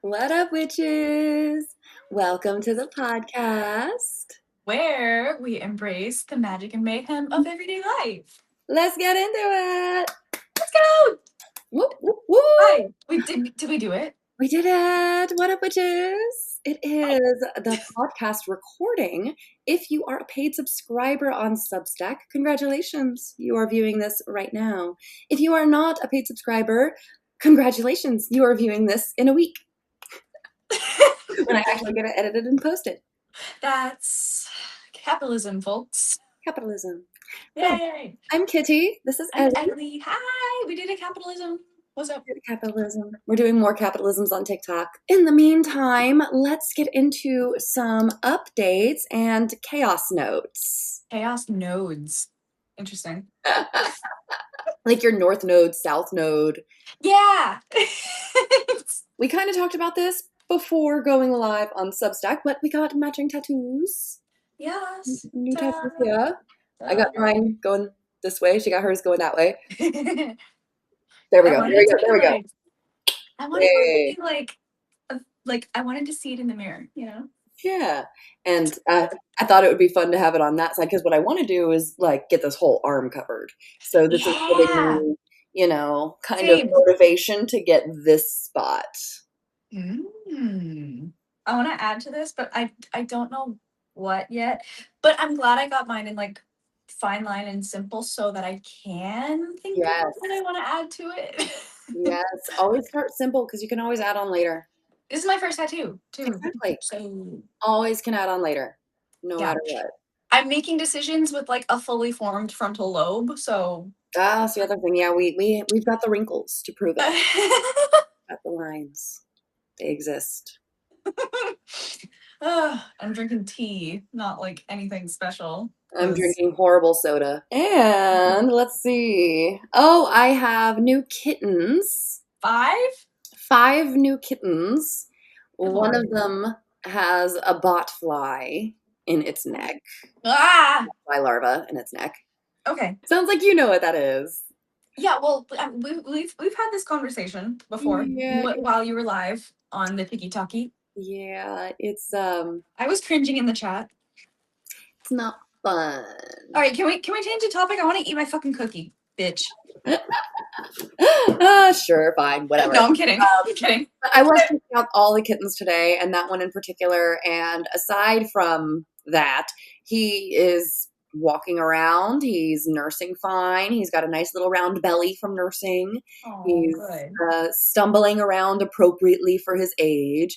What up, witches? Welcome to the podcast. Where we embrace the magic and mayhem of everyday life. Let's get into it. Let's go! Woo, woo, woo. Hi. Did we do it? We did it. What up, witches? It is the podcast recording. If you are a paid subscriber on Substack, congratulations. You are viewing this right now. If you are not a paid subscriber, congratulations. You are viewing this in a week when I actually get it edited and posted. That's capitalism, folks. Capitalism. Yay! I'm Kitty. This is I'm Ellie. Ellie. Hi! We did a capitalism. What's up? Capitalism. We're doing more capitalisms on TikTok. In the meantime, let's get into some updates and chaos notes. Chaos nodes. Interesting. Like your North Node, South Node. Yeah! We kind of talked about this before going live on Substack, but we got matching tattoos. Yes. New tattoos here. I got mine going this way. She got hers going that way. There we go. There we go. I wanted it to be like I wanted to see it in the mirror, Yeah. And I thought it would be fun to have it on that side because what I want to do is like get this whole arm covered. So this is giving me, kind of motivation to get this spot. I want to add to this, but I don't know what yet. But I'm glad I got mine in like fine line and simple so that I can think about what I want to add to it. Yes. Always start simple because you can always add on later. This is my first tattoo, too. Exactly. So always can add on later, no matter what. I'm making decisions with like a fully formed frontal lobe, so. That's the other thing. Yeah, we've got the wrinkles to prove it. Got the lines. They exist. I'm drinking tea, not like anything special. I'm drinking horrible soda. And let's see. Oh, I have new kittens. 5? 5 new kittens. One of them has a bot fly in its neck. Fly larva in its neck. Okay. Sounds like you know what that is. Yeah, well, we've had this conversation before while you were live on the Tiki Talkie. Yeah, it's I was cringing in the chat. It's not fun. All right, can we change the topic? I want to eat my fucking cookie, bitch. Sure, fine, whatever. No, I'm kidding. I'm kidding. I was checking out all the kittens today, and that one in particular. And aside from that, he is walking around. He's nursing fine. He's got a nice little round belly from nursing. Oh, he's good. stumbling around appropriately for his age.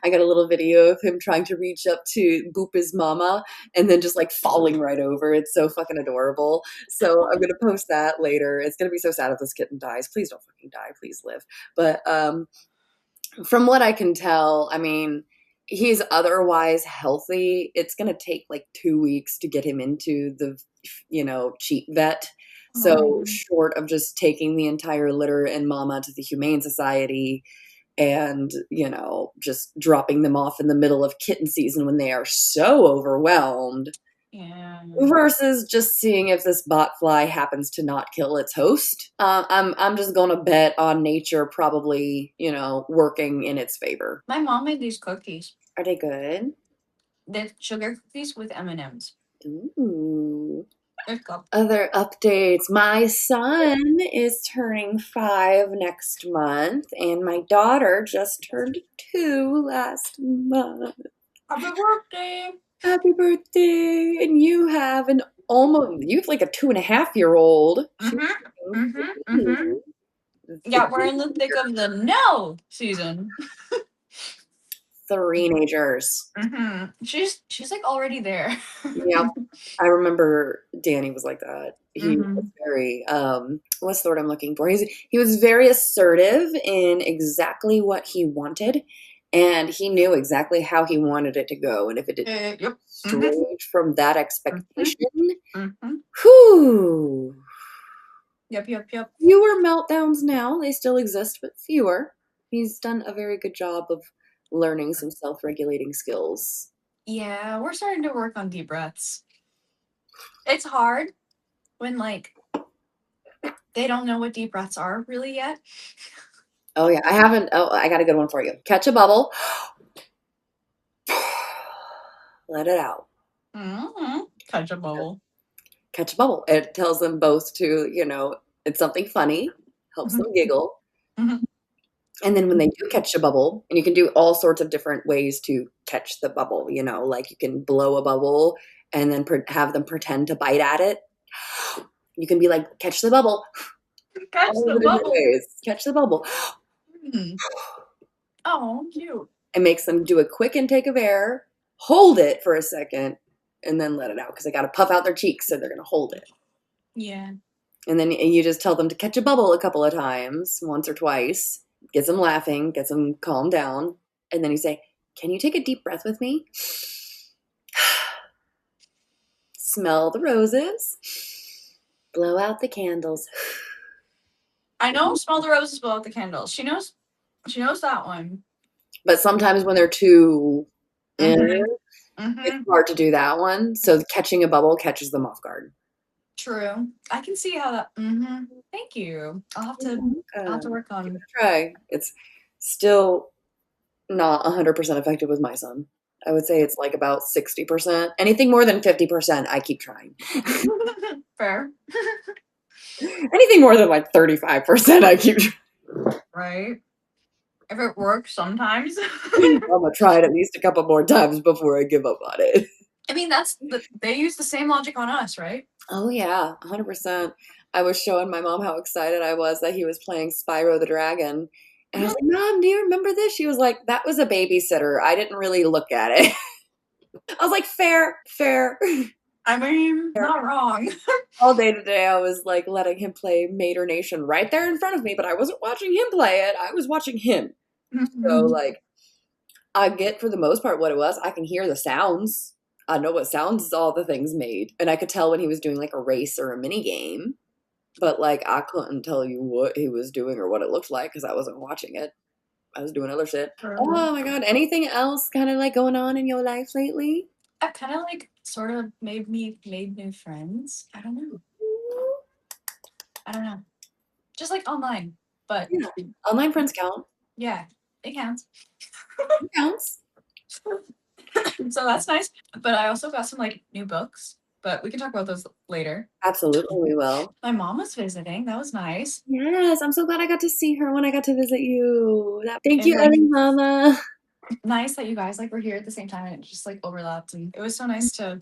I got a little video of him trying to reach up to boop his mama and then just like falling right over. It's so fucking adorable. So I'm going to post that later. It's going to be so sad if this kitten dies. Please don't fucking die. Please live. But from what I can tell, I mean, he's otherwise healthy. It's going to take like 2 weeks to get him into the, cheap vet. So short of just taking the entire litter and mama to the Humane Society and, just dropping them off in the middle of kitten season when they are so overwhelmed. Yeah. Versus just seeing if this botfly happens to not kill its host. I'm just gonna bet on nature probably, working in its favor. My mom made these cookies. Are they good? They're sugar cookies with M&Ms. Ooh. Other updates. My son is turning 5 next month, and my daughter just turned 2 last month. Happy birthday! Happy birthday! And you have like a 2.5-year-old. Yeah, we're in the thick of the no season. 3-nagers. She's like already there. Yeah, I remember Danny was like that. He was very what's the word I'm looking for? He was very assertive in exactly what he wanted, and he knew exactly how he wanted it to go. And if it didn't strayed from that expectation, whew. Yep. Fewer meltdowns now. They still exist, but fewer. He's done a very good job of learning some self-regulating skills. Yeah, we're starting to work on deep breaths. It's hard when, like, they don't know what deep breaths are really yet. Oh yeah, I haven't. Oh, I got a good one for you. Catch a bubble, let it out. Mm-hmm. Catch a bubble. Catch a bubble. It tells them both to, it's something funny, helps them Mm-hmm. giggle. Mm-hmm. And then when they do catch a bubble, and you can do all sorts of different ways to catch the bubble, like you can blow a bubble and then have them pretend to bite at it. You can be like, catch the bubble, Catch all the the different bubble. ways. Catch the bubble. Mm. Oh, cute. It makes them do a quick intake of air, hold it for a second, and then let it out because they got to puff out their cheeks, so they're going to hold it. Yeah. And then you just tell them to catch a bubble a couple of times, once or twice, gets them laughing, gets them calmed down. And then you say, can you take a deep breath with me? Smell the roses, blow out the candles. I know smell the roses, blow out the candles. She knows that one. But sometimes when they're too, Mm-hmm. it's Mm-hmm. hard to do that one. So catching a bubble catches them off guard. True. I can see how that. Mm-hmm. Thank you. I'll have to work Give it on. a try. It's still not 100% effective with my son. I would say it's like about 60%. Anything more than 50%, I keep trying. Fair. Anything more than like 35%, I keep trying. Right. If it works sometimes. I'm gonna try it at least a couple more times before I give up on it. I mean, they use the same logic on us, right? Oh yeah, 100%. I was showing my mom how excited I was that he was playing Spyro the Dragon. And I was like, Mom, do you remember this? She was like, that was a babysitter. I didn't really look at it. I was like, fair, fair. I mean, not wrong. All day today, I was like letting him play Mater Nation right there in front of me, but I wasn't watching him play it. I was watching him. So, like, I get for the most part what it was. I can hear the sounds. I know what sounds all the things made. And I could tell when he was doing like a race or a mini game. But like, I couldn't tell you what he was doing or what it looked like because I wasn't watching it. I was doing other shit. Oh my God. Anything else kind of like going on in your life lately? I've kind of like sort of made new friends. I don't know. I don't know. Just like online, but Yeah. Online friends count. yeah, it counts. It counts. So that's nice. But I also got some like new books, but we can talk about those later. Absolutely, we will. My mom was visiting. That was nice. Yes, I'm so glad I got to see her when I got to visit you. Thank you, And Ellie Mama. nice that you guys like were here at the same time and it just like overlapped and it was so nice to.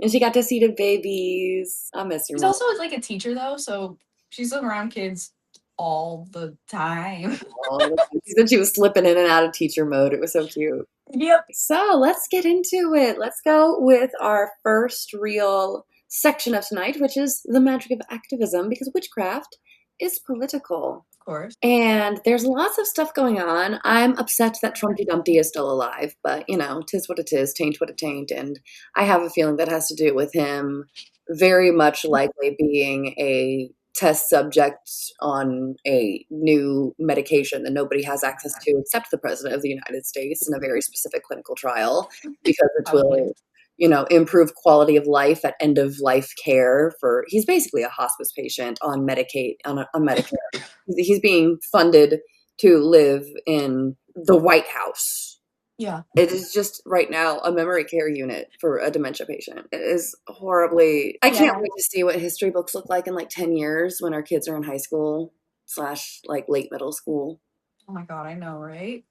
And she got to see the babies. I miss your She's mom. also like a teacher though, so she's around kids all the time. Oh, she said she was slipping in and out of teacher mode. It was so cute. Yep. So let's get into it. Let's go with our first real section of tonight, which is the magic of activism, because witchcraft is political. Of course. And there's lots of stuff going on. I'm upset that Trumpy Dumpty is still alive, but tis what it is, taint what it taint. And I have a feeling that has to do with him very much likely being a test subject on a new medication that nobody has access to except the president of the United States in a very specific clinical trial because it Probably. will improve quality of life at end of life care he's basically a hospice patient on Medicaid on Medicare. He's being funded to live in the White House. Yeah. It is just right now a memory care unit for a dementia patient. It is horribly. I can't wait to see what history books look like in like 10 years when our kids are in high school / like late middle school. Oh my God, I know, right?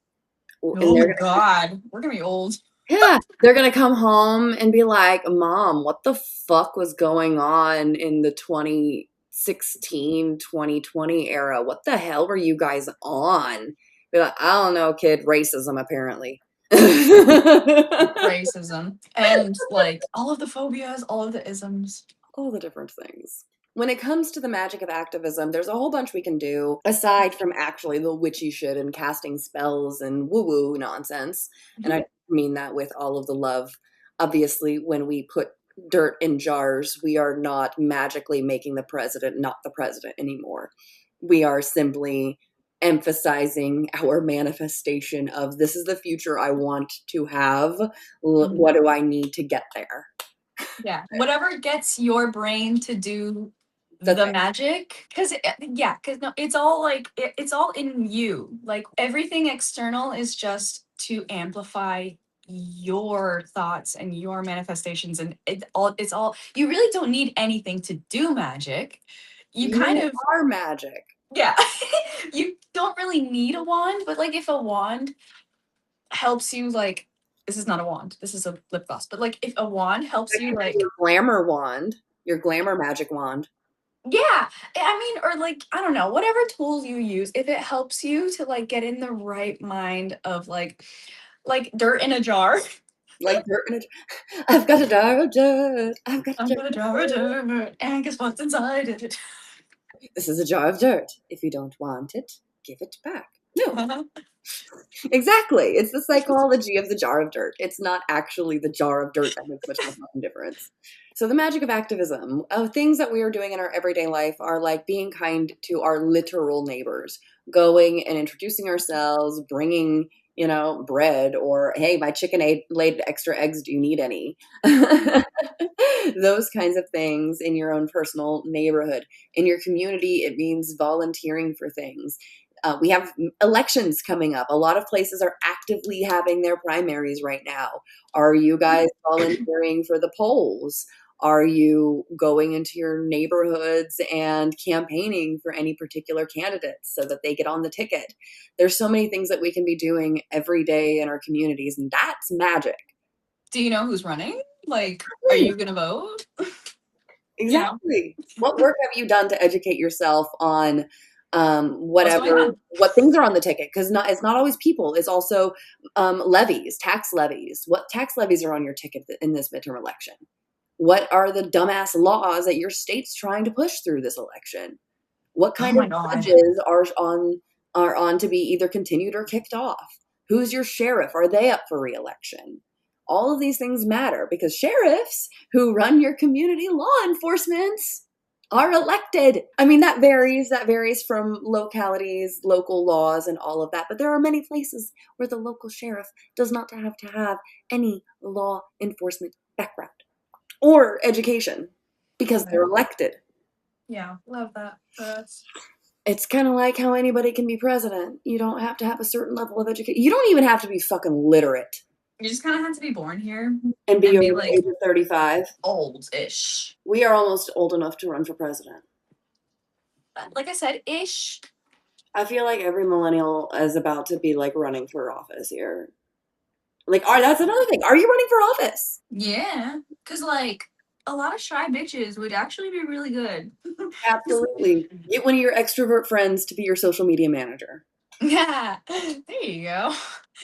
And Oh my God, we're gonna be old. yeah, they're gonna come home and be like, Mom, what the fuck was going on in the 2016, 2020 era? What the hell were you guys on? Be like, I don't know, kid, racism apparently. Racism and like all of the phobias, all of the isms. All the different things. When it comes to the magic of activism, there's a whole bunch we can do aside from actually the witchy shit and casting spells and woo-woo nonsense. And I mean that with all of the love. Obviously, when we put dirt in jars, we are not magically making the president not the president anymore. We are simply emphasizing our manifestation of this is the future I want to have. What do I need to get there? Yeah. Whatever gets your brain to do That's the magic, because yeah, because no, it's all like it's all in you. Like everything external is just to amplify your thoughts and your manifestations, and it's all you really don't need anything to do magic. You kind you of, are magic. yeah. You don't really need a wand, but like if a wand helps you, like, this is not a wand, this is a lip gloss, but like if a wand helps That you could be like, your glamour wand, your glamour magic wand. yeah, I mean, or like, I don't know, whatever tools you use, if it helps you to like get in the right mind of like dirt in a jar. Like dirt in a I've got a jar of dirt. I've got a I'm jar gonna of jar a dirt. dirt and guess what's inside it. This is a jar of dirt. If you don't want it, give it back. No, exactly. It's the psychology of the jar of dirt. It's not actually the jar of dirt that makes much of a fucking difference. So the magic of activism, of things that we are doing in our everyday life, are like being kind to our literal neighbors, going and introducing ourselves, bringing, bread, or hey, my chicken laid extra eggs. Do you need any? Those kinds of things in your own personal neighborhood. In your community, it means volunteering for things. We have elections coming up. A lot of places are actively having their primaries right now. Are you guys volunteering for the polls? Are you going into your neighborhoods and campaigning for any particular candidates so that they get on the ticket? There's so many things that we can be doing every day in our communities, and that's magic. Do you know who's running? Like, are you gonna vote? You know, Exactly. What work have you done to educate yourself on what's going whatever on? what things are on the ticket? Because it's not always people. It's also levies, tax levies. What tax levies are on your ticket in this midterm election? What are the dumbass laws that your state's trying to push through this election? What Oh kind my of god. judges are on to be either continued or kicked off? Who's your sheriff? Are they up for reelection? All of these things matter because sheriffs who run your community law enforcement are elected. I mean, that varies. That varies from localities, local laws, and all of that. But there are many places where the local sheriff does not have to have any law enforcement background or education because Love they're it. elected. Yeah, love that. That's It's kind of like how anybody can be president. You don't have to have a certain level of education. You don't even have to be fucking literate you just kind of have to be born here and be and over be the like age of 35. old-ish. We are almost old enough to run for president. Like I said, ish. I feel like every millennial is about to be like running for office here. Like, that's another thing. Are you running for office? Yeah, because like a lot of shy bitches would actually be really good. 'Cause- Absolutely. Get one of your extrovert friends to be your social media manager. yeah, there you go.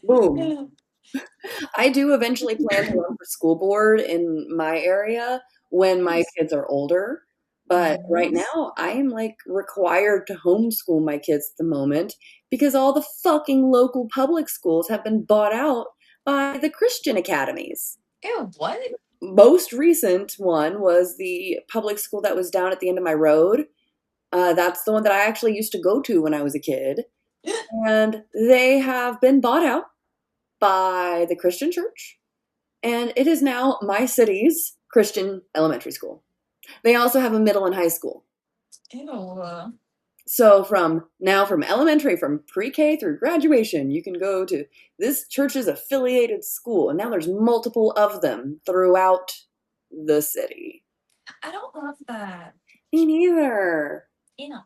Boom. Yeah. I do eventually plan to run for school board in my area when my Nice. kids are older. But right Nice. now, I am like required to homeschool my kids at the moment because all the fucking local public schools have been bought out by the Christian academies. Ew, what? Most recent one was the public school that was down at the end of my road. That's the one that I actually used to go to when I was a kid. And they have been bought out by the Christian church, and it is now my city's Christian elementary school. They also have a middle and high school. Ew. So from elementary, from pre-K through graduation, you can go to this church's affiliated school, and now there's multiple of them throughout the city. I don't love that. Me neither. You know.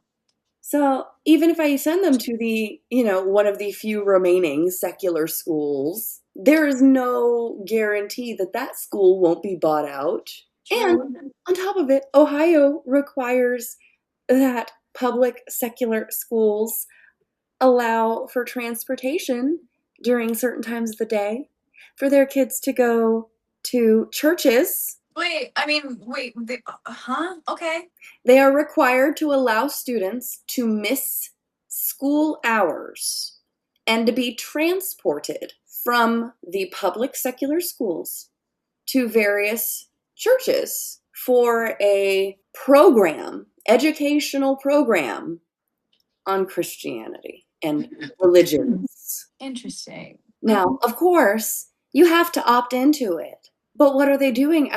So even if I send them to one of the few remaining secular schools, there is no guarantee that that school won't be bought out. And True. on top of it, Ohio requires that public secular schools allow for transportation during certain times of the day for their kids to go to churches. Wait, I mean, wait, huh? Okay. They are required to allow students to miss school hours and to be transported from the public secular schools to various churches for a educational program on Christianity and religions. Interesting. Now, of course, you have to opt into it. But what are they doing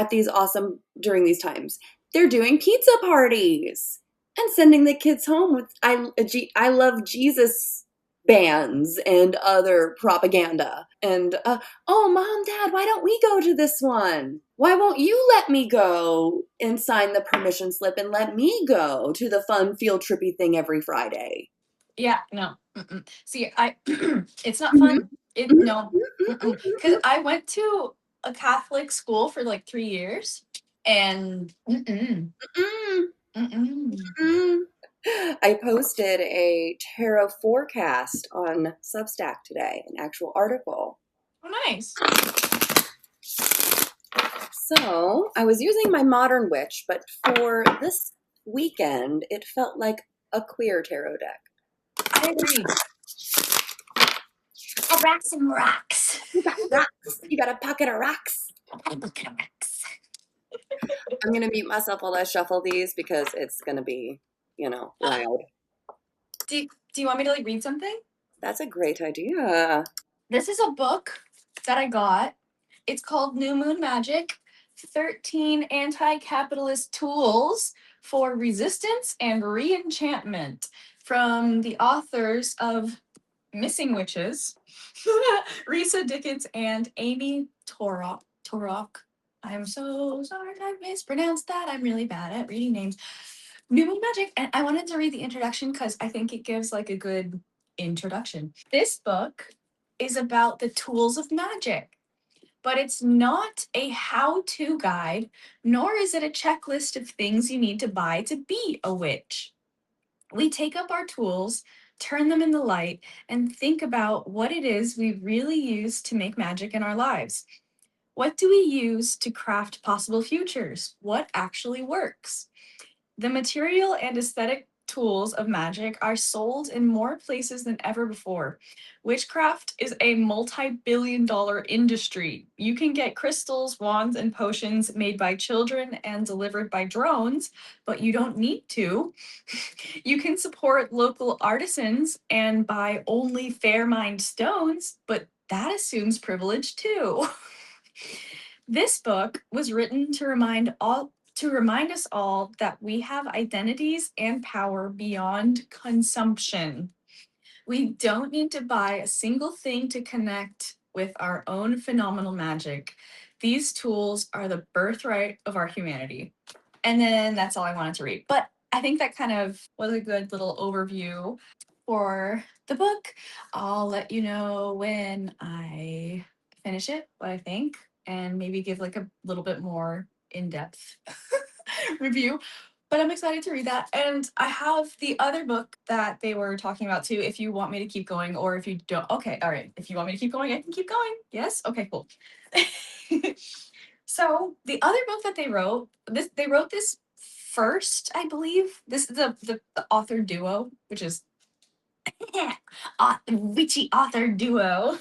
during these times? They're doing pizza parties. and sending the kids home with I love Jesus bands and other propaganda. And oh, mom, dad, why don't we go to this one? Why won't you let me go and sign the permission slip and let me go to the fun field trippy thing every Friday? Yeah, no. See, I it's not Mhm. fun. It Mhm. no. Because I went to a Catholic school for like 3 years, and Mm-mm. mm-mm. Mm. I posted a tarot forecast on Substack today, an actual article. Oh, nice. So I was using my modern witch, but for this weekend, it felt like a queer tarot deck. I agree. I rock some rocks. You got rocks. You got a pocket of rocks. I look at rocks. I'm gonna mute myself while I shuffle these because it's gonna be, wild. Do you want me to like read something? That's a great idea. This is a book that I got. It's called New Moon Magic: 13 Anti-Capitalist Tools for Resistance and Reenchantment, from the authors of Missing Witches, Risa Dickens and Amy Torok. Torok. I'm so sorry if I mispronounced that. I'm really bad at reading names. New Moon Magic. And I wanted to read the introduction because I think it gives like a good introduction. This book is about the tools of magic, but it's not a how to guide, nor is it a checklist of things you need to buy to be a witch. We take up our tools, turn them in the light, and think about what it is we really use to make magic in our lives. What do we use to craft possible futures? What actually works? The material and aesthetic tools of magic are sold in more places than ever before. Witchcraft is a multi-billion-dollar industry. You can get crystals, wands, and potions made by children and delivered by drones, but you don't need to. You can support local artisans and buy only Fairmind stones, but that assumes privilege too. This book was written to remind us all that we have identities and power beyond consumption. We don't need to buy a single thing to connect with our own phenomenal magic. These tools are the birthright of our humanity. And then that's all I wanted to read. But I think that kind of was a good little overview for the book. I'll let you know when I finish it, what I think, and maybe give like a little bit more in depth review. But I'm excited to read that. And I have the other book that they were talking about too. If you want me to keep going, or if you don't, okay, all right. If you want me to keep going, I can keep going. Yes? Okay, cool. So the other book that they wrote this first, I believe. This is the author duo, which is witchy author duo.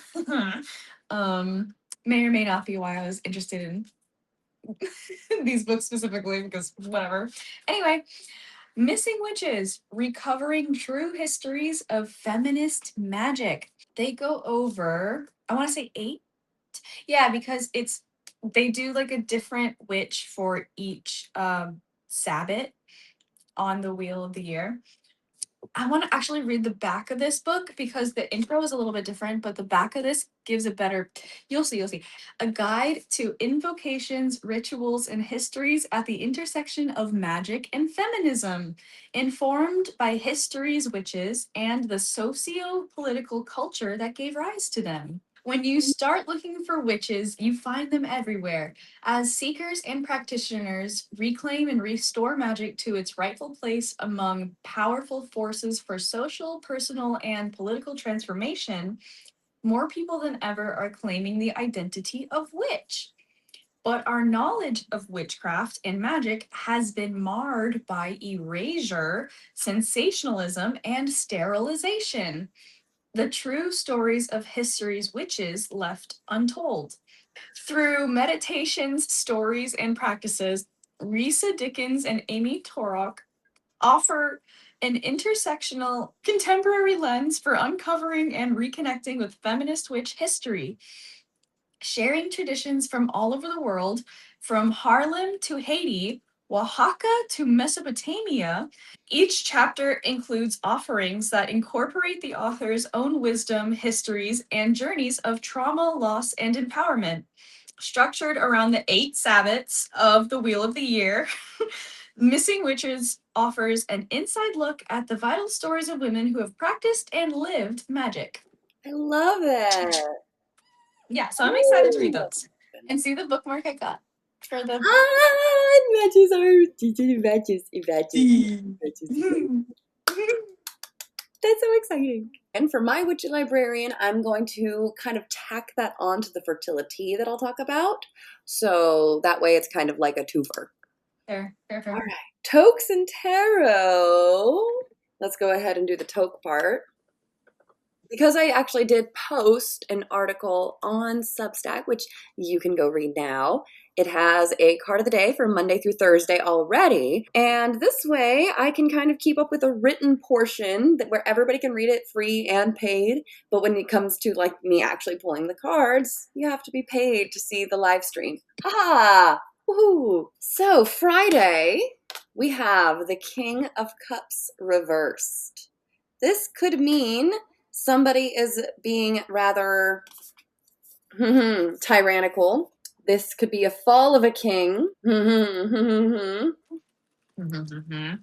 um, may or may not be why I was interested in these books specifically, because whatever. Anyway, Missing Witches: Recovering True Histories of Feminist Magic. They go over, I want to say 8. Yeah, because they do like a different witch for each Sabbath on the Wheel of the Year. I want to actually read the back of this book because the intro is a little bit different, but the back of this gives a better, you'll see. A guide to invocations, rituals, and histories at the intersection of magic and feminism, informed by history's witches and the socio-political culture that gave rise to them. When you start looking for witches, you find them everywhere. As seekers and practitioners reclaim and restore magic to its rightful place among powerful forces for social, personal, and political transformation, more people than ever are claiming the identity of witch. But our knowledge of witchcraft and magic has been marred by erasure, sensationalism, and sterilization. The true stories of history's witches left untold. Through meditations, stories, and practices, Risa Dickens and Amy Torok offer an intersectional contemporary lens for uncovering and reconnecting with feminist witch history, sharing traditions from all over the world, from Harlem to Haiti. Oaxaca to Mesopotamia. Each chapter includes offerings that incorporate the author's own wisdom, histories, and journeys of trauma, loss, and empowerment. Structured around the 8 Sabbats of the Wheel of the Year, Missing Witches offers an inside look at the vital stories of women who have practiced and lived magic. I love it. Yeah, so I'm excited to read those and see the bookmark I got for the Matches are matches. That's so exciting. And for my witchy librarian, I'm going to kind of tack that onto the fertility that I'll talk about. So that way it's kind of like a twofer. Fair. All right. Tokes and tarot. Let's go ahead and do the toke part. Because I actually did post an article on Substack, which you can go read now. It has a card of the day for Monday through Thursday already. And this way I can kind of keep up with a written portion that where everybody can read it free and paid. But when it comes to like me actually pulling the cards, you have to be paid to see the live stream. Ha! Woohoo! So Friday, we have the King of Cups reversed. This could mean somebody is being rather tyrannical. This could be a fall of a king. That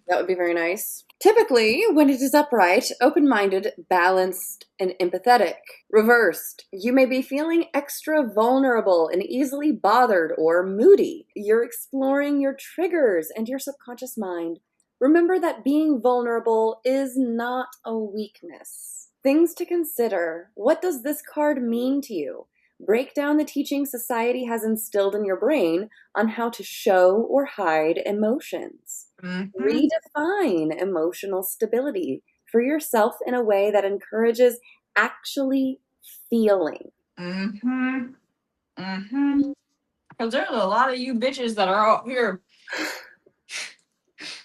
would be very nice. Typically, when it is upright, open-minded, balanced, and empathetic. Reversed, you may be feeling extra vulnerable and easily bothered or moody. You're exploring your triggers and your subconscious mind. Remember that being vulnerable is not a weakness. Things to consider. What does this card mean to you? Break down the teaching society has instilled in your brain on how to show or hide emotions. Redefine emotional stability for yourself in a way that encourages actually feeling. Because there's a lot of you bitches that are out here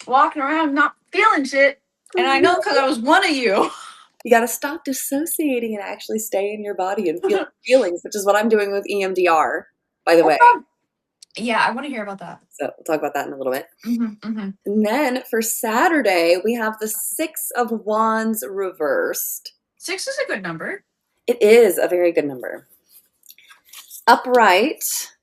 walking around not feeling shit. And I know because I was one of you. You got to stop dissociating and actually stay in your body and feel feelings, which is what I'm doing with EMDR, by the way. Yeah, I want to hear about that. So we'll talk about that in a little bit. And then for Saturday, we have the 6 of Wands reversed. 6 is a good number. It is a very good number. Upright,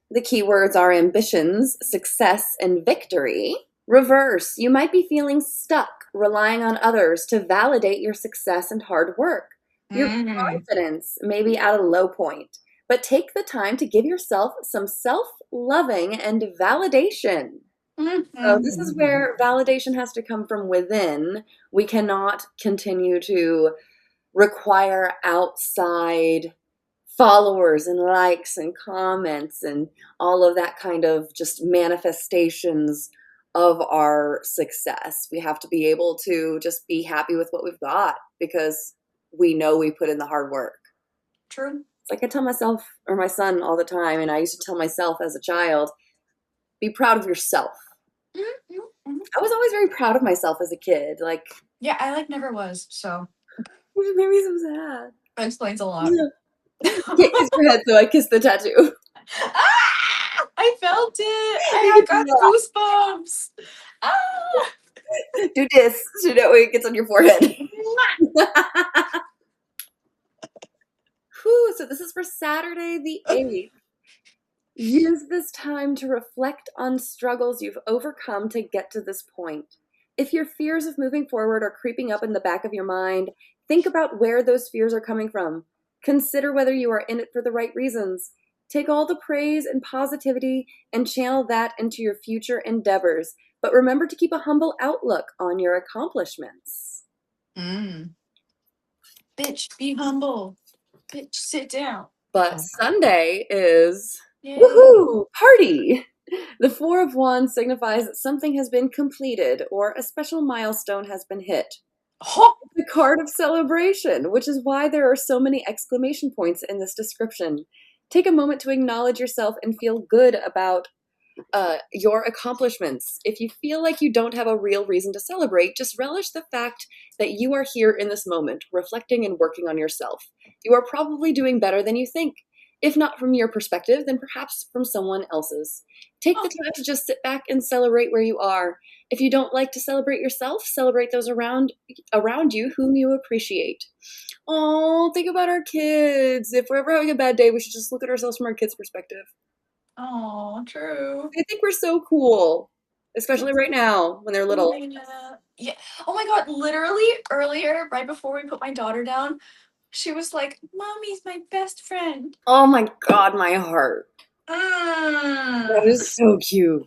the keywords are ambitions, success, and victory. Reverse, you might be feeling stuck, relying on others to validate your success and hard work. Your confidence may be at a low point, but take the time to give yourself some self-loving and validation. So this is where validation has to come from within. We cannot continue to require outside followers and likes and comments and all of that kind of just manifestations of our success. We have to be able to just be happy with what we've got because we know we put in the hard work. True. It's like I tell myself or my son all the time, and I used to tell myself as a child, be proud of yourself. I was always very proud of myself as a kid. Like, yeah, I never was, so it made me so sad. That explains a lot. Yeah. You can't kiss your head, so I kissed the tattoo. I felt it. I got goosebumps. Do this so that way it gets on your forehead. Whew, so this is for Saturday the 8th. Use this time to reflect on struggles you've overcome to get to this point. If your fears of moving forward are creeping up in the back of your mind, think about where those fears are coming from. Consider whether you are in it for the right reasons. Take all the praise and positivity and channel that into your future endeavors. But remember to keep a humble outlook on your accomplishments. Bitch, be humble. Bitch, sit down. But Sunday is woohoo, party. The 4 of Wands signifies that something has been completed or a special milestone has been hit. The card of celebration, which is why there are so many exclamation points in this description. Take a moment to acknowledge yourself and feel good about your accomplishments. If you feel like you don't have a real reason to celebrate, just relish the fact that you are here in this moment, reflecting and working on yourself. You are probably doing better than you think. If not from your perspective, then perhaps from someone else's. Take the Oh, time to just sit back and celebrate where you are. If you don't like to celebrate yourself, celebrate those around you whom you appreciate. Oh, think about our kids. If we're ever having a bad day, we should just look at ourselves from our kids' perspective. oh, true. They think we're so cool, especially right now when they're little. Yeah. Yeah. Oh my God, literally earlier, right before we put my daughter down, she was like, "Mommy's my best friend." Oh my God, my heart. That Mm. is so cute.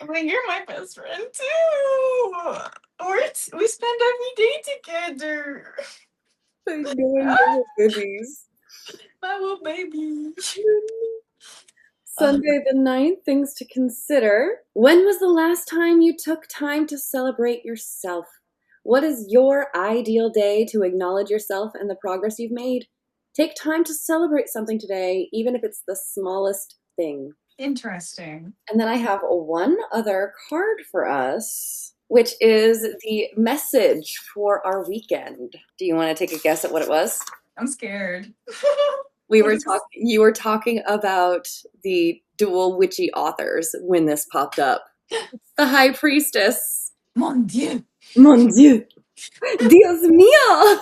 I'm like, "You're my best friend too. We spend every day together." I know, I know, babies. My little baby. Uh, Sunday the 9th, things to consider. When was the last time you took time to celebrate yourself? What is your ideal day to acknowledge yourself and the progress you've made? Take time to celebrate something today, even if it's the smallest thing. Interesting. And then I have one other card for us, which is the message for our weekend. Do you want to take a guess at what it was? I'm scared. You What is this? were talking about the dual witchy authors when this popped up. The High Priestess. Mon Dieu. Mon Dieu. Dios mío.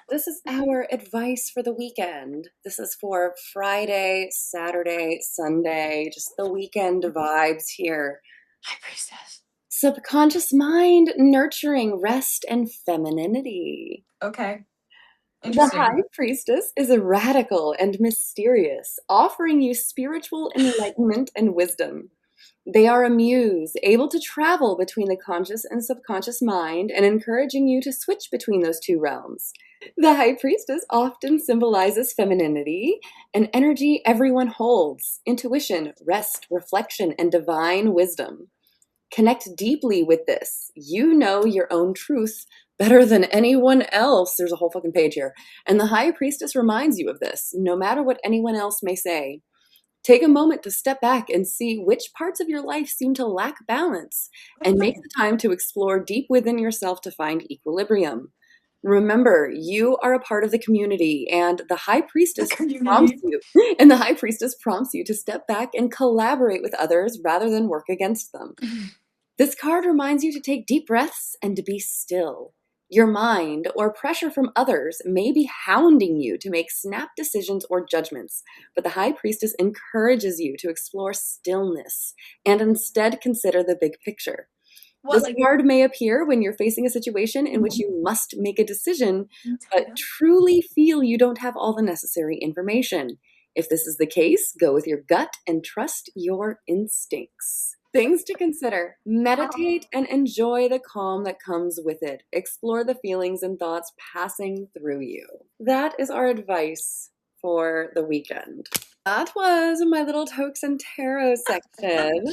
This is our advice for the weekend. This is for Friday, Saturday, Sunday, just the weekend vibes here. High priestess. Subconscious mind nurturing rest and femininity. Okay. The Interesting. High Priestess is radical and mysterious, offering you spiritual enlightenment and wisdom. They are a muse, able to travel between the conscious and subconscious mind and encouraging you to switch between those two realms. The High Priestess often symbolizes femininity, an energy everyone holds, intuition, rest, reflection, and divine wisdom. Connect deeply with this. You know your own truth better than anyone else. There's a whole fucking page here. And the High Priestess reminds you of this, no matter what anyone else may say. Take a moment to step back and see which parts of your life seem to lack balance, and make the time to explore deep within yourself to find equilibrium. Remember, you are a part of the community, and the High The Priestess prompts community. you, and the High Priestess prompts you to step back and collaborate with others rather than work against them. This card reminds you to take deep breaths and to be still. Your mind or pressure from others may be hounding you to make snap decisions or judgments, but the High Priestess encourages you to explore stillness and instead consider the big picture. What, This like, card may appear when you're facing a situation in which you must make a decision, but truly feel you don't have all the necessary information. If this is the case, go with your gut and trust your instincts. Things to consider. Meditate and enjoy the calm that comes with it. Explore the feelings and thoughts passing through you. That is our advice for the weekend. That was my little Tokes and Tarot section.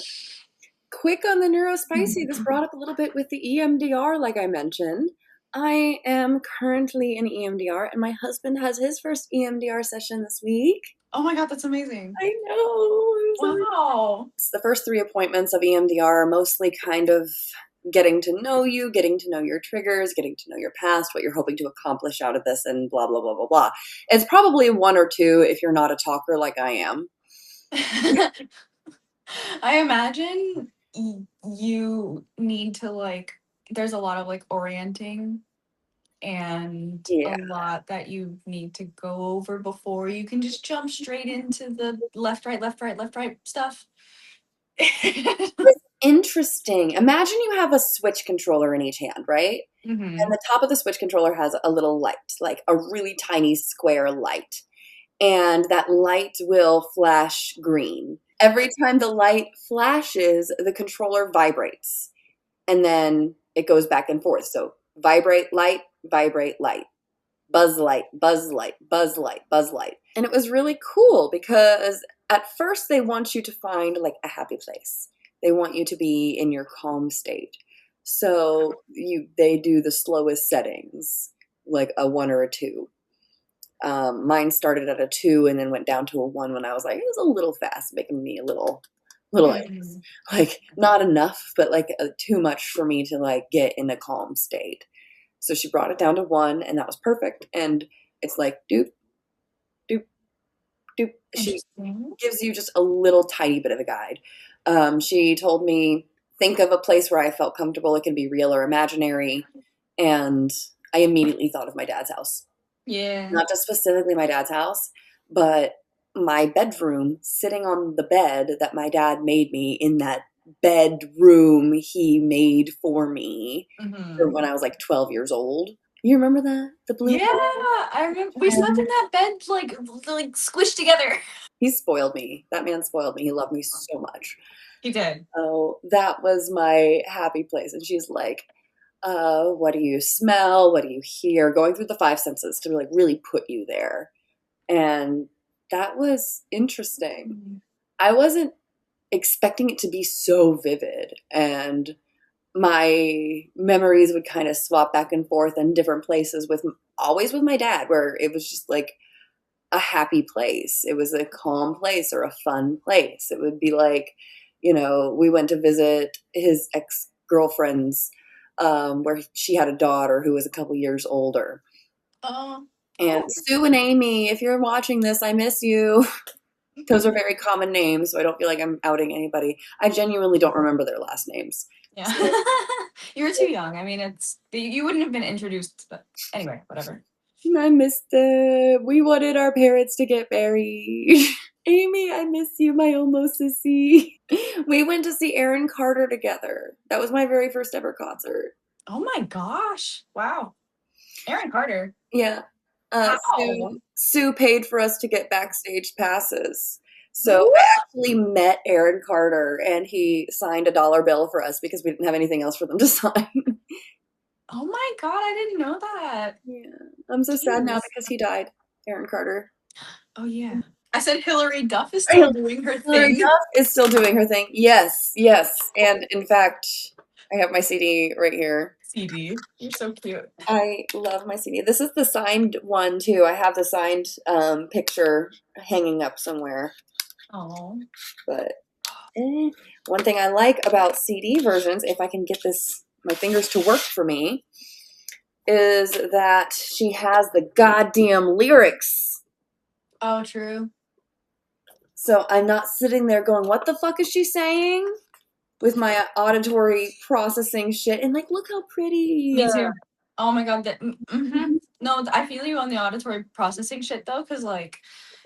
Quick on the neurospicy. This brought up a little bit with the EMDR, like I mentioned. I am currently in EMDR, and my husband has his first EMDR session this week. Oh my God, that's amazing. I know. Wow. The first 3 appointments of EMDR are mostly kind of getting to know you, getting to know your triggers, getting to know your past, what you're hoping to accomplish out of this, and blah, blah, blah, blah, blah. It's probably 1 or 2 if you're not a talker like I am. I imagine you need to like, there's a lot of like orienting and a Yeah. lot that you need to go over before you can just jump straight into the left, right, left, right, left, right stuff. Interesting. Imagine you have a Switch controller in each hand, right? And Hmm. the top of the Switch controller has a little light, like a really tiny square light. And that light will flash green. Every time the light flashes, the controller vibrates. And then it goes back and forth. So vibrate light, buzz light, buzz light, buzz light, buzz light. And it was really cool because at first they want you to find like a happy place. They want you to be in your calm state. So they do the slowest settings, like a 1 or a 2. Mine started at a 2 and then went down to a 1 when I was like, it was a little fast, making me a little anxious. Mm. Like not enough, but like too much for me to like get in a calm state. So she brought it down to 1 and that was perfect. And it's like doop, doop, She Interesting. gives you just a little tiny bit of a guide. She told me, think of a place where I felt comfortable. It can be real or imaginary. And I immediately thought of my dad's house. Yeah. Not just specifically my dad's house, but my bedroom, sitting on the bed that my dad made me in that bedroom he made for me for Hmm. when I was like 12 years old. You remember that? The blue Yeah, bed? I remember we slept in that bed like squished together. He spoiled me. That man spoiled me. He loved me so much. He did. Oh, that was my happy place. And she's like, what do you smell? What do you hear? Going through the five senses to like really put you there. And that was interesting. Mhm. I wasn't expecting it to be so vivid, and my memories would kind of swap back and forth in different places with always with my dad, where it was just like a happy place. It was a calm place or a fun place. It would be like, we went to visit his ex girlfriend's, where she had a daughter who was a couple years older. Oh, And Sue and Amy, if you're watching this, I miss you. Those are very common names, so I don't feel like I'm outing anybody. I genuinely don't remember their last names. yeah. So You were too young. I mean, you wouldn't have been introduced, but anyway, whatever. I missed it. We wanted our parents to get married. Amy, I miss you, my almost sissy. We went to see Aaron Carter together. That was my very first ever concert. Oh my gosh. Wow. Aaron Carter. Yeah. How? Sue paid for us to get backstage passes. So I What? actually met Aaron Carter and he signed a dollar bill for us because we didn't have anything else for them to sign. Oh my god, I didn't know that. Yeah. I'm so sad now Jeez. because he died. Aaron Carter. Oh yeah. I said Hillary Duff is still Hillary doing her thing. Duff is still doing her thing. Yes, yes. And in fact, I have my CD right here. CD. You're so cute. I love my CD. This is the signed one too. I have the signed picture hanging up somewhere. Oh. But one thing I like about CD versions, if I can get my fingers to work for me, is that she has the goddamn lyrics. Oh, true. So I'm not sitting there going, what the fuck is she saying? With my auditory processing shit. And like, look how pretty. Me too. Oh my god. No, I feel you on the auditory processing shit though, because like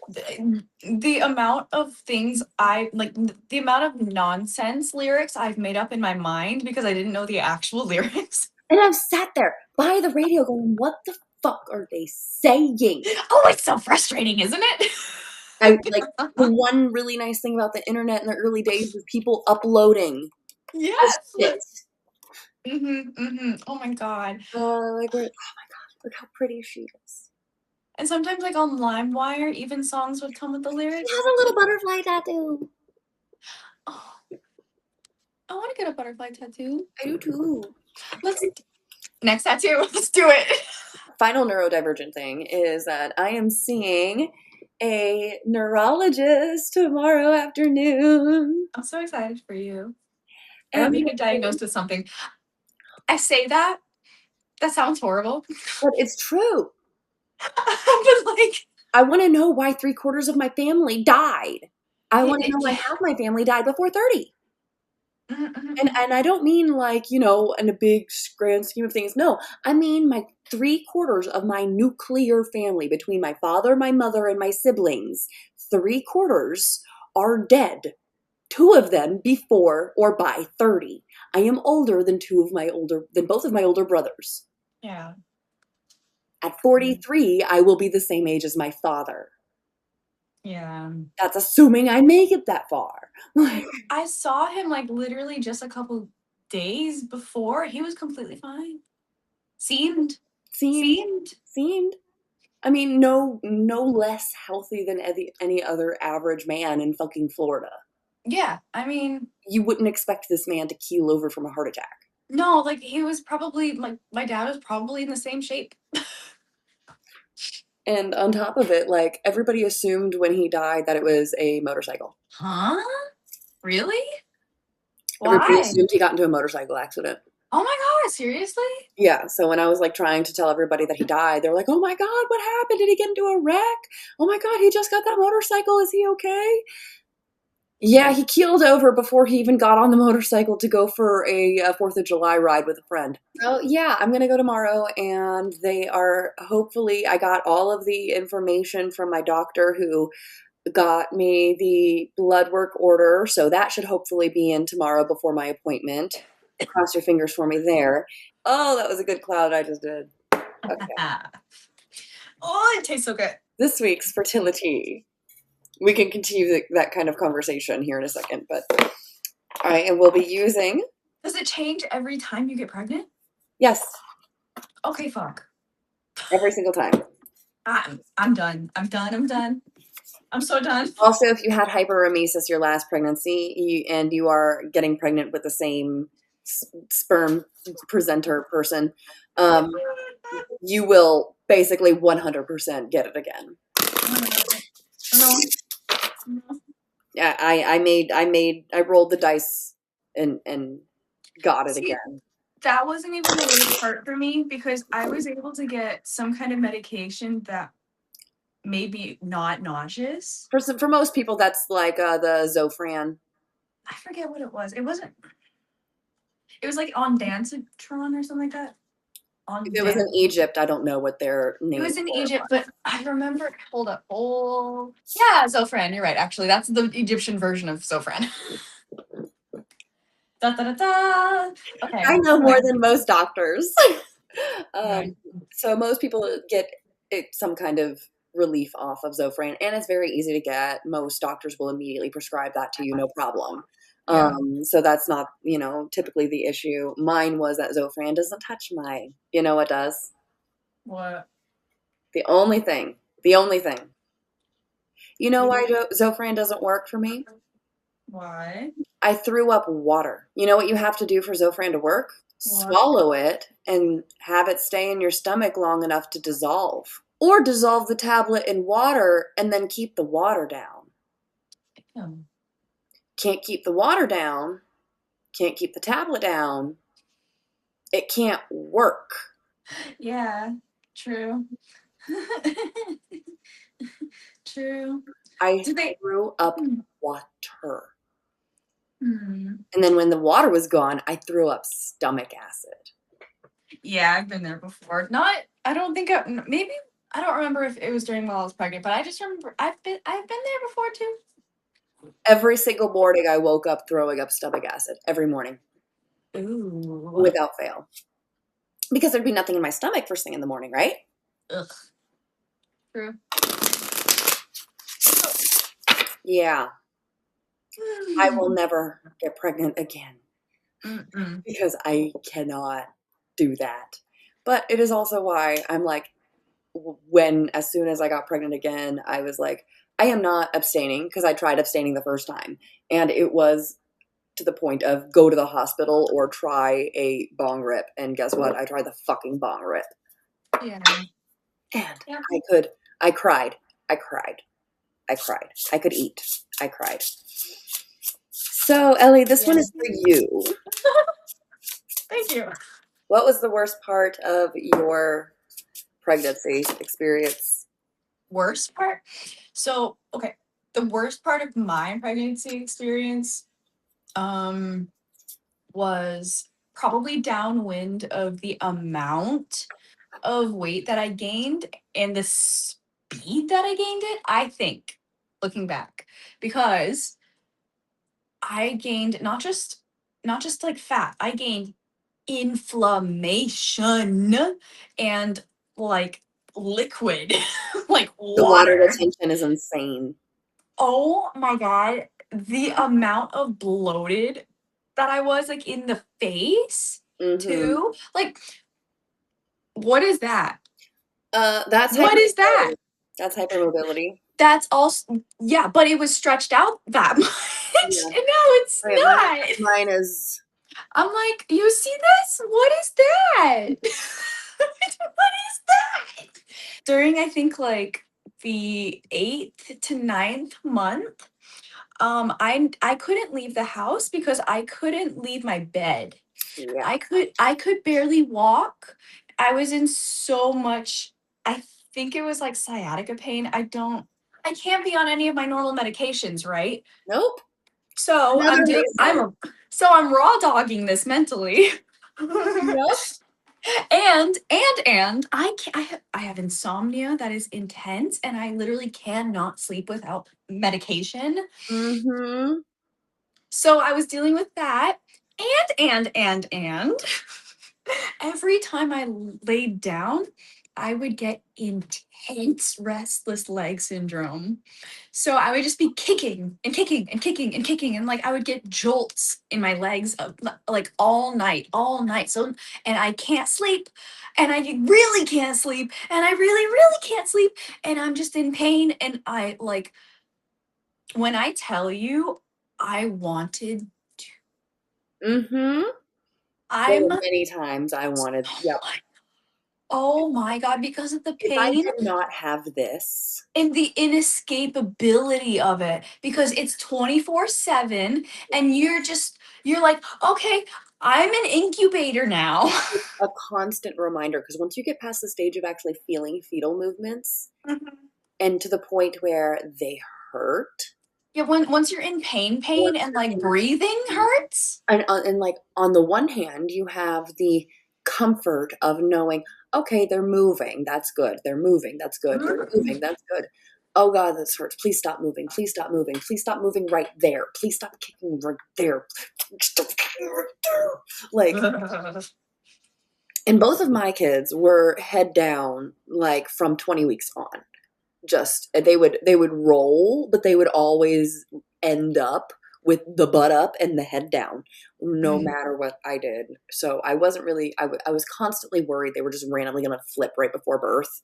the amount of things I like, the amount of nonsense lyrics I've made up in my mind because I didn't know the actual lyrics. And I've sat there by the radio going, what the fuck are they saying? Oh, it's so frustrating, isn't it? I like the one really nice thing about the internet in the early days was people uploading this Yes. shit. Oh my god. Like, oh my god, look how pretty she is. And sometimes, like on LimeWire, even songs would come with the She lyrics. has a little butterfly tattoo. Oh, I want to get a butterfly tattoo. I do too. Let's next tattoo. Let's do it. Final neurodivergent thing is that I am seeing a neurologist tomorrow afternoon. I'm so excited for you. I hope And you get diagnosed with something. I say that. That sounds horrible. but it's true. But like, I want to know why 3/4 of my family died. I want to know why yeah. half my family died before 30. And Mhm. I don't mean like, in a big grand scheme of things. No, I mean my 3/4 of my nuclear family between my father, my mother, and my siblings. 3/4 are dead. Two of them before or by 30. I am older than both of my older brothers. Yeah. At 43, I will be the same age as my father. Yeah. That's assuming I make it that far. I saw him like literally just a couple days before. He was completely fine. Seemed. seemed Seemed. seemed. I mean, no less healthy than any other average man in fucking Florida. Yeah. I mean, You wouldn't expect this man to keel over from a heart attack. no, like he was probably like my dad was probably in the same shape. And on top of it, like everybody assumed when he died that it was a motorcycle. Huh? Really? Everybody Why? assumed he got into a motorcycle accident. Oh my God, seriously? Yeah, so when I was like trying to tell everybody that he died, they were like, "Oh my God, what happened? Did he get into a wreck? Oh my God, he just got that motorcycle. Is he okay?" Yeah, he keeled over before he even got on the motorcycle to go for a 4th of July ride with a friend. So, yeah, I'm gonna go tomorrow, and they are hopefully. I got all of the information from my doctor who got me the blood work order, so that should hopefully be in tomorrow before my appointment. Cross your fingers for me there. Oh, that was a good cloud I just did. Okay. Oh, it tastes so good. This week's fertility. We can continue that kind of conversation here in a second, but all right, and we'll be using, Does it change every time you get pregnant? yes, Okay, fuck. every single time. I'm done. I'm done. I'm done. I'm so done. Also, if you had hyperemesis your last pregnancy and you are getting pregnant with the same sperm presenter person, um, you will basically 100% get it again. No. Yeah, I rolled the dice and got it See, again. that wasn't even the worst part for me because I was able to get some kind of medication that made me not nauseous. For most people, that's like the Zofran. I forget what it was. It wasn't. It was like on Dancitron or something like that. If On it was in Dan. Egypt, I don't know what their It name was in for it Egypt, but I remember. Hold up. Oh, yeah, Zofran. You're right. Actually, that's the Egyptian version of Zofran. Da da da da. Okay. I know more Anyway. than most doctors. um, Anyway. so most people get some kind of relief off of Zofran, and it's very easy to get. Most doctors will immediately prescribe that to you, no problem. Yeah. So that's not, typically the issue. Mine was that Zofran doesn't touch mine. You know what does? What? The only thing. You know why Zofran doesn't work for me? Why? I threw up water. You know what you have to do for Zofran to work? What? Swallow it and have it stay in your stomach long enough to dissolve. Or dissolve the tablet in water and then keep the water down. Ew. Can't keep the water down, can't keep the tablet down. It can't work. Yeah. True. True. I Do they? threw up Hmm. water. Hmm. And then when the water was gone, I threw up stomach acid. Yeah, I've been there before. Not. I don't think. Maybe. I don't remember if it was during while I was pregnant, but I just remember I've been there before too. Every single morning, I woke up throwing up stomach acid. Every morning, Ooh. without fail. Because there'd be nothing in my stomach first thing in the morning, right? Ugh. True. Yeah, I will never get pregnant again Mm-mm. because I cannot do that. But it is also why I'm like, as soon as I got pregnant again, I was like, I am not abstaining because I tried abstaining the first time. And it was to the point of go to the hospital or try a bong rip. And guess what? I tried the fucking bong rip. Yeah. And Yeah. I cried. I cried. I cried. I could eat. I cried. So, Ellie, this one Yeah. is for you. Thank you. What was the worst part of your pregnancy experience? Worst part? So, okay. The worst part of my pregnancy experience um was probably downwind of the amount of weight that I gained and the speed that I gained it, I think, looking back. Because I gained not just like fat, I gained inflammation and like liquid, like The water water. retention is insane. Oh my god, the amount of bloated that I was like in the face Mhm. too. Like, what is that? That's What is that? hypermobility. That's hypermobility. That's also, yeah, but it was stretched out that much. Yeah. And no, it's Okay, not. mine is I'm like, you see this? What is that? What is that? During I think like the 8th to ninth month, I couldn't leave the house because I couldn't leave my bed. Yeah. I could barely walk. I was in so much, I think it was like sciatica pain. I can't be on any of my normal medications, right? Nope. So Another reason. I'm raw dogging this mentally. Yep. And I have insomnia that is intense, and I literally cannot sleep without medication. Mm-hmm. So I was dealing with that, and every time I laid down, I would get intense restless leg syndrome. So I would just be kicking and kicking and kicking and kicking, and like I would get jolts in my legs like all night. So, and I can't sleep, and I really can't sleep, and I really, really can't sleep, and I'm just in pain. And I like, when I tell you, I wanted, Mm-hmm. There I'm were many times I wanted, yep. oh my God, because of the If I pain did not have this, and the inescapability of it, because it's 24/7, and you're like, okay, I'm an incubator now. it's a constant reminder, because once you get past the stage of actually feeling fetal movements Mhm. and to the point where they hurt, Yeah, once you're in pain, once and you're like in breathing pain, hurts. and like on the one hand, you have the comfort of knowing, okay, they're moving. That's good. They're moving. That's good. They're moving. That's good. Oh God, this hurts. Please stop moving. Please stop moving. Please stop moving right there. Please stop kicking right there. Stop kicking right there. Like, and both of my kids were head down, like from 20 weeks on. Just they would roll, but they would always end up with the butt up and the head down, no Mm. matter what I did. So I wasn't really. I was constantly worried they were just randomly gonna flip right before birth.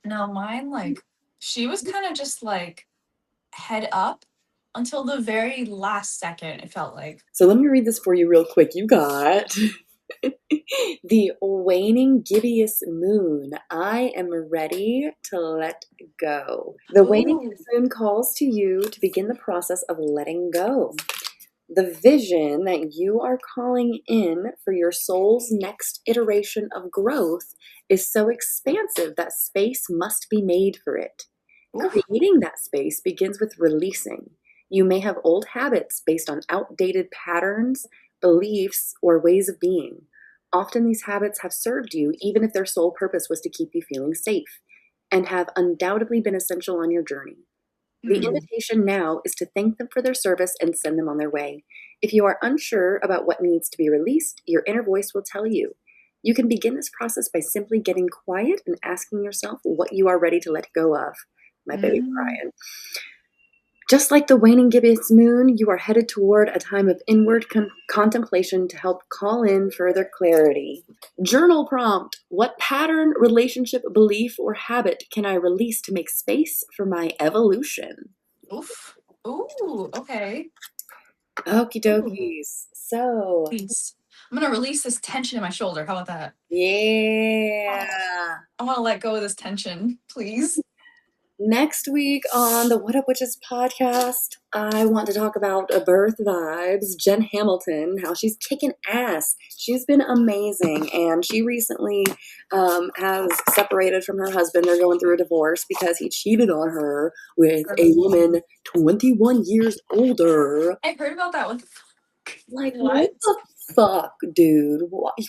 No, mine, like, she was kind of just like head up until the very last second, it felt like. So let me read this for you real quick. You got the waning gibbous moon. I am ready to let go. The waning Ooh. gibbous moon calls to you to begin the process of letting go. The vision that you are calling in for your soul's next iteration of growth is so expansive that space must be made for it. Oof. Creating that space begins with releasing. You may have old habits based on outdated patterns, beliefs, or ways of being. Often these habits have served you even if their sole purpose was to keep you feeling safe, and have undoubtedly been essential on your journey. The Mm. invitation now is to thank them for their service and send them on their way. If you are unsure about what needs to be released, your inner voice will tell you. You can begin this process by simply getting quiet and asking yourself what you are ready to let go of. My baby Mm. crying. Just like the waning gibbous moon, you are headed toward a time of inward contemplation to help call in further clarity. Journal prompt: what pattern, relationship, belief, or habit can I release to make space for my evolution? Oof. Ooh, okay. Okie Ooh. dokies. So, Please. I'm gonna release this tension in my shoulder. How about that? yeah. I want to let go of this tension, please. Next week on the What Up Witches podcast, I want to talk about birth vibes. Jen Hamilton, how she's kicking ass. She's been amazing, and she recently has separated from her husband. They're going through a divorce because he cheated on her with a woman 21 years older. I heard about that one. Like, what What? the fuck, dude?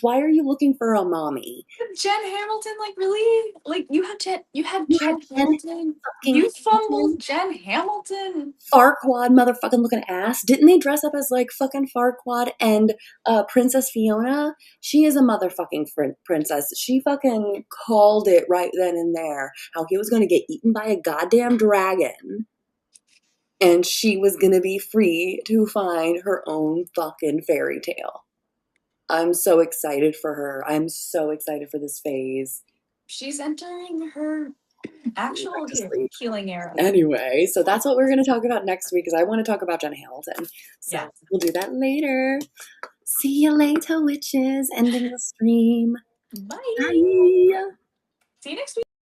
Why are you looking for a mommy? Jen Hamilton, like, really? Like, you had You had Jen Jen Hamilton. fucking You Hamilton, fumbled Jen Hamilton. Farquaad motherfucking looking ass. Didn't they dress up as like fucking Farquaad and Princess Fiona? She is a motherfucking princess. She fucking called it right then and there how he was going to get eaten by a goddamn dragon and she was going to be free to find her own fucking fairy tale. I'm so excited for her. I'm so excited for this phase. She's entering her actual Back to sleep. healing era. Anyway, so that's what we're going to talk about next week because I want to talk about Jen Hamilton. Yeah. So we'll do that later. See you later, witches. Ending the stream. Bye. Bye. See you next week.